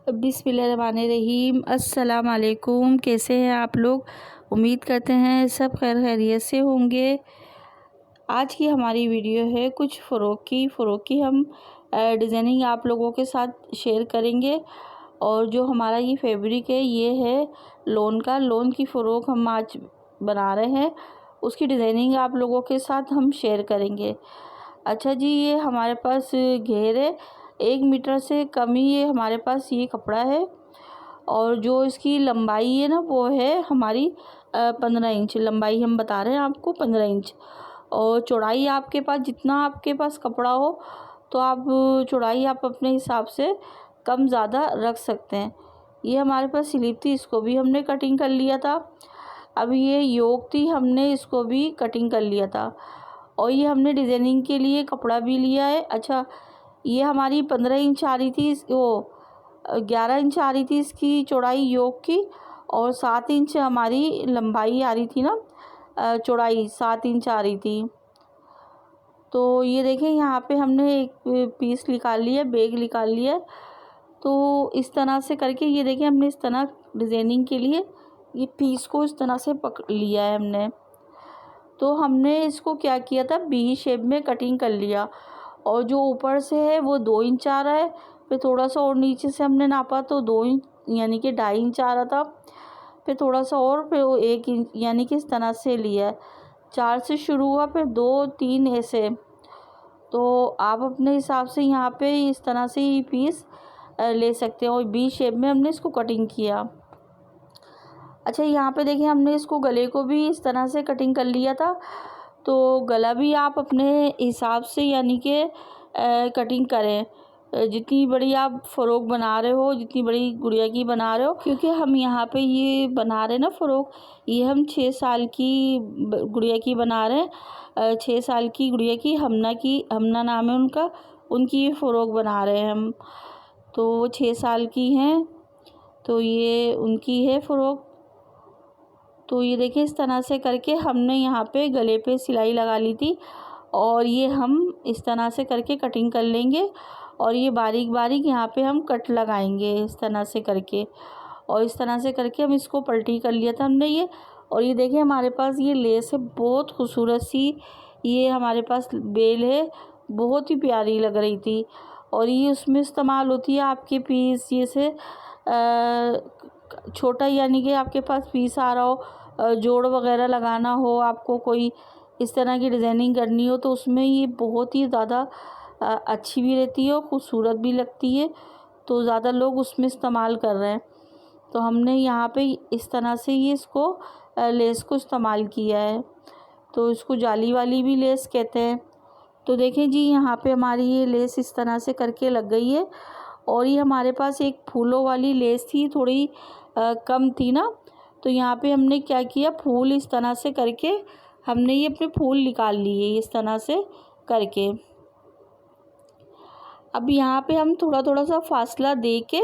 बिस्मिल्लाहिर्रहमानिर्रहीम। अस्सलाम वालेकुम। कैसे हैं आप लोग? उम्मीद करते हैं सब खैर खैरियत से होंगे। आज की हमारी वीडियो है कुछ फ़्रॉक की हम डिज़ाइनिंग आप लोगों के साथ शेयर करेंगे। और जो हमारा ये फैब्रिक है ये है लोन की फ़्रॉक हम आज बना रहे हैं। उसकी डिज़ाइनिंग आप लोगों के साथ हम शेयर करेंगे। अच्छा जी, ये हमारे पास घेर है 1 मीटर से कम ही ये हमारे पास ये कपड़ा है। और जो इसकी लंबाई है ना वो है हमारी 15 इंच लंबाई हम बता रहे हैं आपको, 15 इंच। और चौड़ाई आपके पास जितना आपके पास कपड़ा हो तो आप चौड़ाई आप अपने हिसाब से कम ज़्यादा रख सकते हैं। ये हमारे पास स्लीव थी, इसको भी हमने कटिंग कर लिया था। अब ये योक थी, हमने इसको भी कटिंग कर लिया था। और ये हमने डिज़ाइनिंग के लिए कपड़ा भी लिया है। अच्छा, ये हमारी 15 इंच आ रही थी, वो 11 इंच आ रही थी इसकी चौड़ाई योक की। और 7 इंच हमारी लंबाई आ रही थी ना, चौड़ाई 7 इंच आ रही थी। तो ये देखें यहाँ पे हमने एक पीस निकाल लिया, बैग निकाल लिया। तो इस तरह से करके ये देखें हमने इस तरह डिज़ाइनिंग के लिए ये पीस को इस तरह से पकड़ लिया है हमने। तो हमने इसको क्या किया था, बी शेप में कटिंग कर लिया। और जो ऊपर से है वो 2 इंच आ रहा है, फिर थोड़ा सा और नीचे से हमने नापा तो 2 इंच यानी कि 2.5 इंच आ रहा था। फिर थोड़ा सा और, फिर वो 1 इंच यानी कि इस तरह से लिया है। 4 से शुरू हुआ, फिर 2 3 ऐसे। तो आप अपने हिसाब से यहाँ पे इस तरह से ही पीस ले सकते हैं। और बी शेप में हमने इसको कटिंग किया। अच्छा, यहाँ पे देखिए हमने इसको गले को भी इस तरह से कटिंग कर लिया था। तो गला भी आप अपने हिसाब से यानी कि कटिंग करें। जितनी बड़ी आप फ़्रॉक बना रहे हो, जितनी बड़ी गुड़िया की बना रहे हो, क्योंकि हम यहाँ पे ये बना रहे हैं ना फ़्रॉक, ये हम 6 साल की गुड़िया की बना रहे हैं। 6 साल की गुड़िया की, हमना नाम है उनका, उनकी ये फ़्रॉक बना रहे हैं हम। तो वो 6 साल की हैं, तो ये उनकी है फ़्रॉक। तो ये देखिए इस तरह से करके हमने यहाँ पे गले पे सिलाई लगा ली थी। और ये हम इस तरह से करके कटिंग कर लेंगे। और ये बारीक बारीक यहाँ पे हम कट लगाएंगे इस तरह से करके। और इस तरह से करके हम इसको पलटी कर लिया था हमने ये। और ये देखिए हमारे पास ये लेस है बहुत खूबसूरत सी, ये हमारे पास बेल है, बहुत ही प्यारी लग रही थी। और ये उसमें इस्तेमाल होती है आपके पीस जैसे छोटा, यानी कि आपके पास पीस आ रहा हो, जोड़ वगैरह लगाना हो, आपको कोई इस तरह की डिज़ाइनिंग करनी हो, तो उसमें ये बहुत ही ज़्यादा अच्छी भी रहती है और ख़ूबसूरत भी लगती है। तो ज़्यादा लोग उसमें इस्तेमाल कर रहे हैं। तो हमने यहाँ पे इस तरह से ये इसको लेस को इस्तेमाल किया है। तो इसको जाली वाली भी लेस कहते हैं। तो देखें जी, यहाँ पे हमारी ये लेस इस तरह से करके लग गई है। और ये हमारे पास एक फूलों वाली लेस थी, थोड़ी कम थी ना, तो यहाँ पे हमने क्या किया, फूल इस तरह से करके हमने ये अपने फूल निकाल लिए इस तरह से करके। अब यहाँ पे हम थोड़ा थोड़ा सा फासला दे के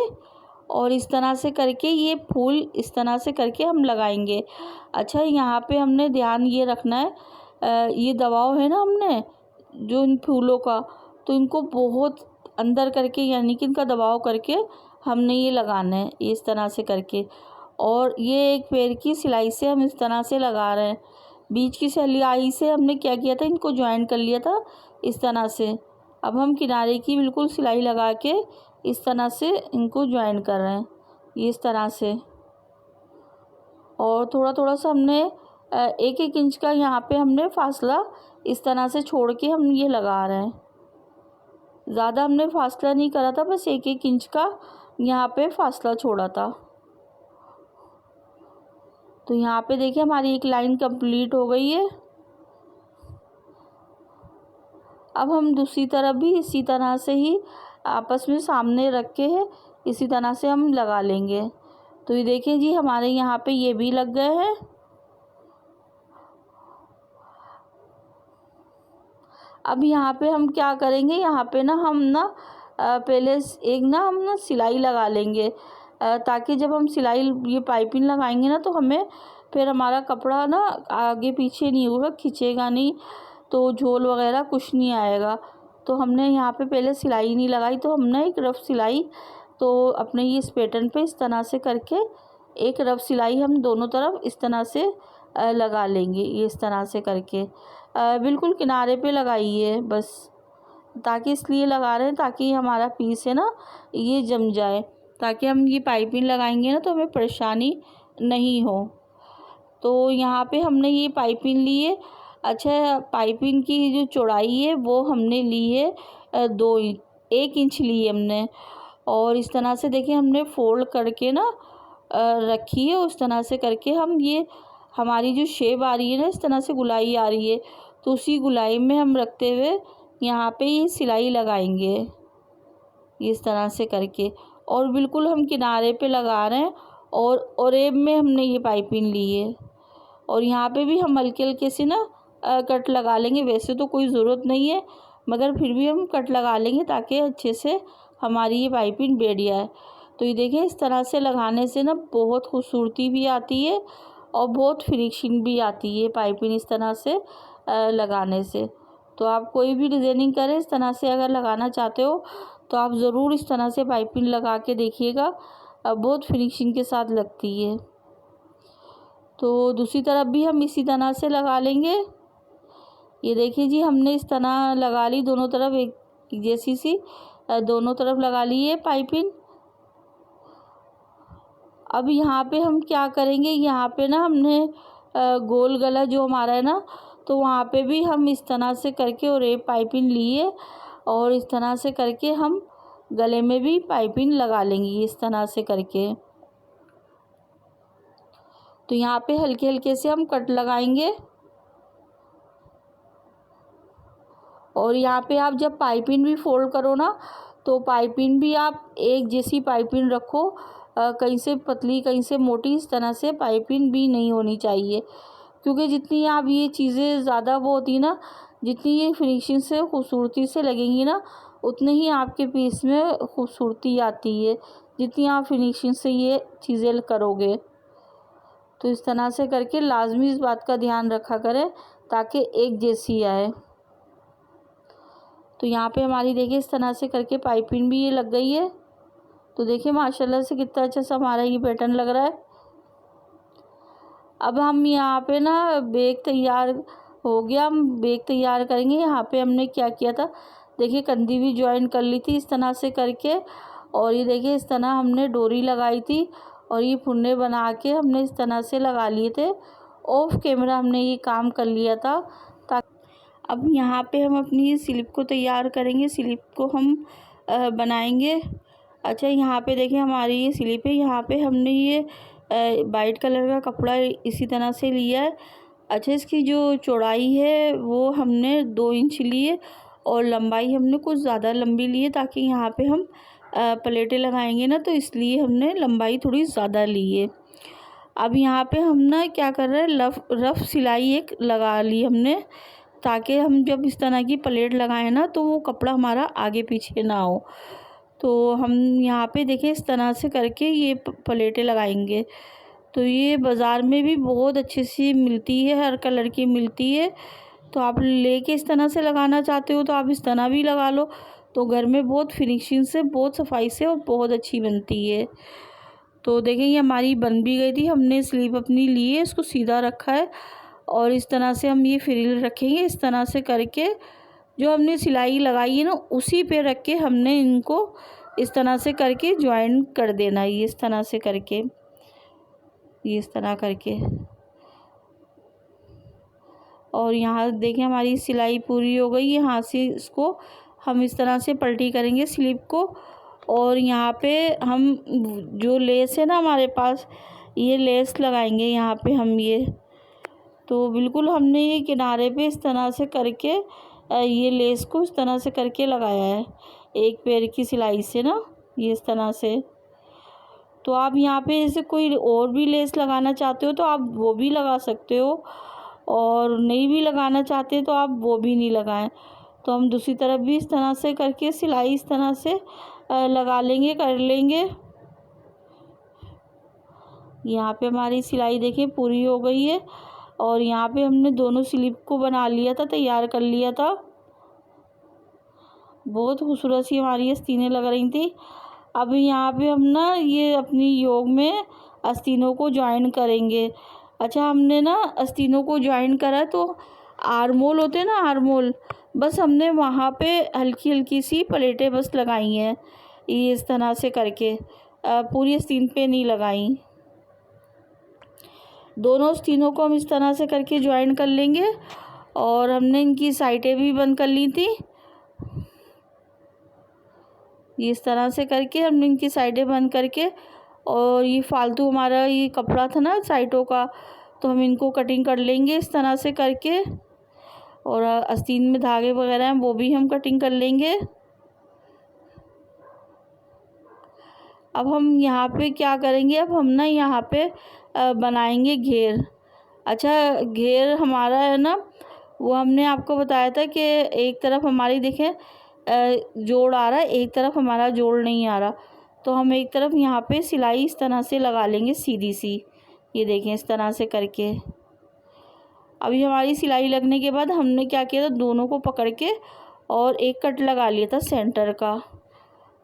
और इस तरह से करके ये फूल इस तरह से करके हम लगाएंगे। अच्छा, यहाँ पे हमने ध्यान ये रखना है, ये दबाव है ना हमने जो इन फूलों का, तो इनको बहुत अंदर करके यानी कि इनका दबाव करके हमने ये लगाना है इस तरह से करके। और ये एक पैर की सिलाई से हम इस तरह से लगा रहे हैं। बीच की सिलाई से हमने क्या किया था, इनको ज्वाइन कर लिया था इस तरह से। अब हम किनारे की बिल्कुल सिलाई लगा के इस तरह से इनको ज्वाइन कर रहे हैं ये इस तरह से। और थोड़ा थोड़ा सा हमने 1-1 इंच का यहाँ पे हमने फासला इस तरह से छोड़ के हम ये लगा रहे हैं। ज़्यादा हमने फासला नहीं करा था, बस 1-1 इंच का यहाँ पे फासला छोड़ा था। तो यहाँ पे देखिए हमारी एक लाइन कंप्लीट हो गई है। अब हम दूसरी तरफ भी इसी तरह से ही आपस में सामने रख के है इसी तरह से हम लगा लेंगे। तो ये देखिए जी, हमारे यहाँ पे ये भी लग गए हैं। अब यहाँ पे हम क्या करेंगे, यहाँ पे ना हम ना पहले एक ना हम ना सिलाई लगा लेंगे, ताकि जब हम सिलाई ये पाइपिंग लगाएंगे ना तो हमें फिर हमारा कपड़ा ना आगे पीछे नहीं होगा, खिंचेगा नहीं, तो झोल वगैरह कुछ नहीं आएगा। तो हमने यहाँ पे पहले सिलाई नहीं लगाई, तो हमने एक रफ सिलाई तो अपने ये इस पैटर्न पे इस तरह से करके एक रफ सिलाई हम दोनों तरफ इस तरह से लगा लेंगे। ये इस तरह से करके बिल्कुल किनारे पे लगाइए बस, ताकि इसलिए लगा रहे हैं ताकि हमारा पीस है ना ये जम जाए, ताकि हम ये पाइपिंग लगाएंगे ना तो हमें परेशानी नहीं हो। तो यहाँ पे हमने ये पाइपिंग ली है। अच्छा, पाइपिंग की जो चौड़ाई है वो हमने ली है 1 इंच ली है हमने। और इस तरह से देखिए हमने फोल्ड करके ना रखी है। उस तरह से करके हम ये हमारी जो शेप आ रही है ना, इस तरह से गुलाई आ रही है, तो उसी गुलाई में हम रखते हुए यहाँ पे ये सिलाई लगाएंगे इस तरह से करके। और बिल्कुल हम किनारे पे लगा रहे हैं और ओरेब में हमने ये पाइपिंग ली है। और यहाँ पे भी हम हल्के हल्के से ना कट लगा लेंगे। वैसे तो कोई ज़रूरत नहीं है, मगर फिर भी हम कट लगा लेंगे ताकि अच्छे से हमारी ये पाइपिंग बैठ जाए। तो ये देखिए इस तरह से लगाने से ना बहुत खूबसूरती भी आती है और बहुत फिनिशिंग भी आती है पाइपिंग इस तरह से लगाने से। तो आप कोई भी डिज़ाइनिंग करें इस तरह से अगर लगाना चाहते हो तो आप ज़रूर इस तरह से पाइपिंग लगा के देखिएगा, बहुत फिनिशिंग के साथ लगती है। तो दूसरी तरफ भी हम इसी तरह से लगा लेंगे। ये देखिए जी हमने इस तरह लगा ली दोनों तरफ, एक जैसी सी दोनों तरफ लगा ली है पाइपिंग। अब यहाँ पे हम क्या करेंगे, यहाँ पे ना हमने गोल गला जो हमारा है ना, तो वहाँ पे भी हम इस तरह से करके और एक पाइपिंग लिए और इस तरह से करके हम गले में भी पाइपिंग लगा लेंगे इस तरह से करके। तो यहाँ पे हल्के हल्के से हम कट लगाएंगे। और यहाँ पे आप जब पाइपिंग भी फोल्ड करो ना, तो पाइपिंग भी आप एक जैसी पाइपिंग रखो, कहीं से पतली कहीं से मोटी, इस तरह से पाइपिंग भी नहीं होनी चाहिए। क्योंकि जितनी आप ये चीज़ें ज़्यादा वो होती ना, जितनी ये फिनिशिंग से खूबसूरती से लगेंगी ना, उतने ही आपके पीस में खूबसूरती आती है, जितनी आप फिनिशिंग से ये चीज़ें करोगे। तो इस तरह से करके लाजमी इस बात का ध्यान रखा करें ताकि एक जैसी आए। तो यहाँ पे हमारी देखिए इस तरह से करके पाइपिंग भी ये लग गई है। तो देखिए माशाल्लाह से कितना अच्छा सा हमारा ये पैटर्न लग रहा है। अब हम यहाँ पे ना बैग तैयार हो गया, हम बैग तैयार करेंगे। यहाँ पे हमने क्या किया था, देखिए कंधी भी ज्वाइन कर ली थी इस तरह से करके। और ये देखिए इस तरह हमने डोरी लगाई थी और ये फुन्ने बना के हमने इस तरह से लगा लिए थे। ऑफ कैमरा हमने ये काम कर लिया था। अब यहाँ पे हम अपनी स्लिप को तैयार करेंगे, स्लिप को हम बनाएंगे। अच्छा, यहाँ पे देखिए हमारी ये स्लिप है। यहाँ पे हमने ये वाइट कलर का कपड़ा इसी तरह से लिया है। अच्छा, इसकी जो चौड़ाई है वो हमने 2 इंच ली है और लंबाई हमने कुछ ज़्यादा लंबी ली है, ताकि यहाँ पे हम प्लेटें लगाएंगे ना, तो इसलिए हमने लंबाई थोड़ी ज़्यादा ली है। अब यहाँ पे हम ना क्या कर रहे हैं, रफ़ सिलाई एक लगा ली हमने, ताकि हम जब इस तरह की प्लेट लगाएं ना तो वो कपड़ा हमारा आगे पीछे ना हो। तो हम यहाँ पे देखिए इस तरह से करके ये प्लेटें लगाएंगे। तो ये बाज़ार में भी बहुत अच्छी सी मिलती है, हर कलर की मिलती है। तो आप लेके इस तरह से लगाना चाहते हो तो आप इस तरह भी लगा लो, तो घर में बहुत फिनिशिंग से, बहुत सफाई से और बहुत अच्छी बनती है। तो देखिए ये हमारी बन भी गई थी। हमने स्लीव अपनी ली है, इसको सीधा रखा है और इस तरह से हम ये फ्रिल रखेंगे इस तरह से करके। जो हमने सिलाई लगाई है ना, उसी पे रख के हमने इनको इस तरह से करके ज्वाइन कर देना है, ये इस तरह से करके, ये इस तरह करके। और यहाँ देखिए हमारी सिलाई पूरी हो गई। यहाँ से इसको हम इस तरह से पलटी करेंगे स्लीव को। और यहाँ पे हम जो लेस है ना हमारे पास, ये लेस लगाएंगे यहाँ पे हम ये। तो बिल्कुल हमने ये किनारे पे इस तरह से करके ये लेस को इस तरह से करके लगाया है, एक पैर की सिलाई से ना, ये इस तरह से। तो आप यहाँ पे जैसे कोई और भी लेस लगाना चाहते हो तो आप वो भी लगा सकते हो, और नहीं भी लगाना चाहते तो आप वो भी नहीं लगाएं। तो हम दूसरी तरफ भी इस तरह से करके सिलाई इस तरह से लगा लेंगे, कर लेंगे। यहाँ पे हमारी सिलाई देखिए पूरी हो गई है। और यहाँ पे हमने दोनों स्लीव को बना लिया था, तैयार कर लिया था। बहुत खूबसूरत सी हमारी ये आस्तीनें लग रही थी। अब यहाँ पे हम ना ये अपनी योग में आस्तीनों को ज्वाइन करेंगे। अच्छा, हमने ना आस्तीनों को ज्वाइन करा तो आर्मोल होते हैं ना, आर्मोल, बस हमने वहाँ पे हल्की हल्की सी प्लेटें बस लगाई हैं, ये इस तरह से करके, पूरी आस्तीन पे नहीं लगाई। दोनों आस्तीनों को हम इस तरह से करके ज्वाइन कर लेंगे। और हमने इनकी साइडें भी बंद कर ली थी, ये इस तरह से करके हमने इनकी साइडें बंद करके, और ये फालतू हमारा ये कपड़ा था ना साइडों का, तो हम इनको कटिंग कर लेंगे इस तरह से करके। और आस्तीन में धागे वगैरह हैं वो भी हम कटिंग कर लेंगे। अब हम यहाँ पे क्या करेंगे, अब हम ना यहाँ पे बनाएंगे घेर। अच्छा, घेर हमारा है ना, वो हमने आपको बताया था कि एक तरफ हमारी देखें जोड़ आ रहा है, एक तरफ हमारा जोड़ नहीं आ रहा, तो हम एक तरफ यहाँ पे सिलाई इस तरह से लगा लेंगे सीधी सी, ये देखें इस तरह से करके। अभी हमारी सिलाई लगने के बाद हमने क्या किया था, दोनों को पकड़ के और एक कट लगा लिया था सेंटर का,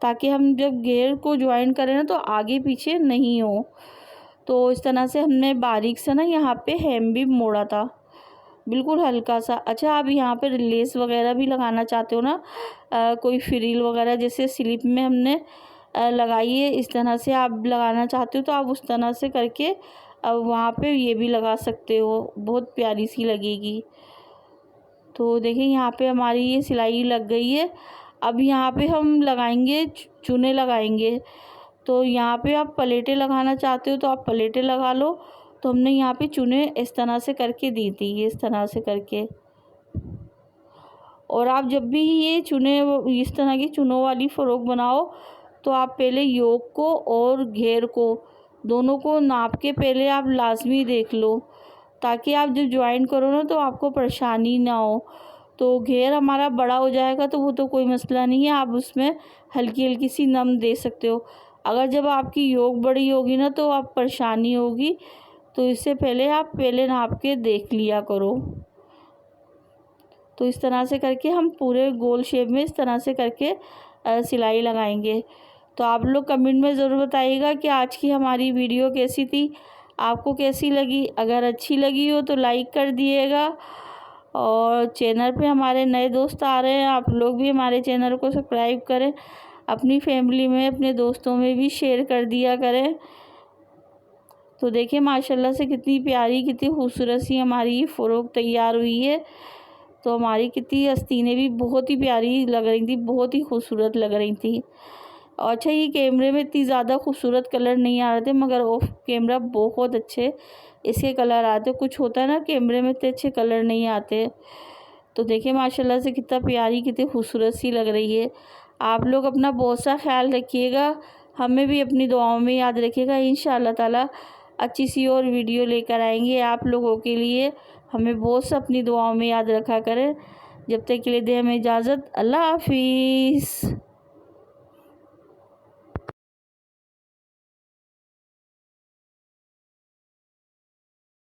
ताकि हम जब घेर को ज्वाइन करें ना तो आगे पीछे नहीं हो। तो इस तरह से हमने बारीक से ना यहाँ पे हेम भी मोड़ा था, बिल्कुल हल्का सा। अच्छा, आप यहाँ पे लेस वगैरह भी लगाना चाहते हो ना, कोई फ्रिल वगैरह जैसे स्लीप में हमने लगाई है, इस तरह से आप लगाना चाहते हो तो आप उस तरह से करके अब वहाँ पे ये भी लगा सकते हो, बहुत प्यारी सी लगेगी। तो देखिए यहाँ पे हमारी ये सिलाई लग गई है। अब यहाँ पे हम लगाएंगे चूने लगाएंगे, तो यहाँ पे आप प्लेटें लगाना चाहते हो तो आप प्लेटें लगा लो। तो हमने यहाँ पे चूने इस तरह से करके दी थी, ये इस तरह से करके। और आप जब भी ये चूने इस तरह की चूनों वाली फ़्रॉक बनाओ तो आप पहले योक को और घेर को दोनों को नाप के पहले आप लाजमी देख लो, ताकि आप जब ज्वाइन करो ना तो आपको परेशानी ना हो। तो घेर हमारा बड़ा हो जाएगा तो वो तो कोई मसला नहीं है, आप उसमें हल्की हल्की सी नम दे सकते हो। अगर जब आपकी योक बड़ी होगी ना तो आप परेशानी होगी, तो इससे पहले आप पहले नाप के देख लिया करो। तो इस तरह से करके हम पूरे गोल शेप में इस तरह से करके सिलाई लगाएंगे। तो आप लोग कमेंट में ज़रूर बताइएगा कि आज की हमारी वीडियो कैसी थी, आपको कैसी लगी। अगर अच्छी लगी हो तो लाइक कर दिएगा, और चैनल पे हमारे नए दोस्त आ रहे हैं, आप लोग भी हमारे चैनल को सब्सक्राइब करें, अपनी फैमिली में अपने दोस्तों में भी शेयर कर दिया करें। तो देखिए माशाल्लाह से कितनी प्यारी कितनी खूबसूरत सी हमारी ये फ़्रॉक तैयार हुई है। तो हमारी कितनी आस्तीनें भी बहुत ही प्यारी लग रही थी, बहुत ही खूबसूरत लग रही थी। और अच्छा, ये कैमरे में इतनी ज़्यादा खूबसूरत कलर नहीं आ रहे थे, मगर ऑफ कैमरा बहुत अच्छे इसके कलर आते। कुछ होता है ना कैमरे में इतने अच्छे कलर नहीं आते। तो देखिए माशाल्लाह से कितना प्यारी कितनी खूबसूरत सी लग रही है। आप लोग अपना बहुत सा ख्याल रखिएगा, हमें भी अपनी दुआओं में याद रखिएगा। इंशाअल्लाह ताला अच्छी सी और वीडियो लेकर आएंगे आप लोगों के लिए। हमें बहुत सा अपनी दुआओं में याद रखा करें। जब तक के लिए दे हमें इजाज़त। अल्लाह हाफिज़।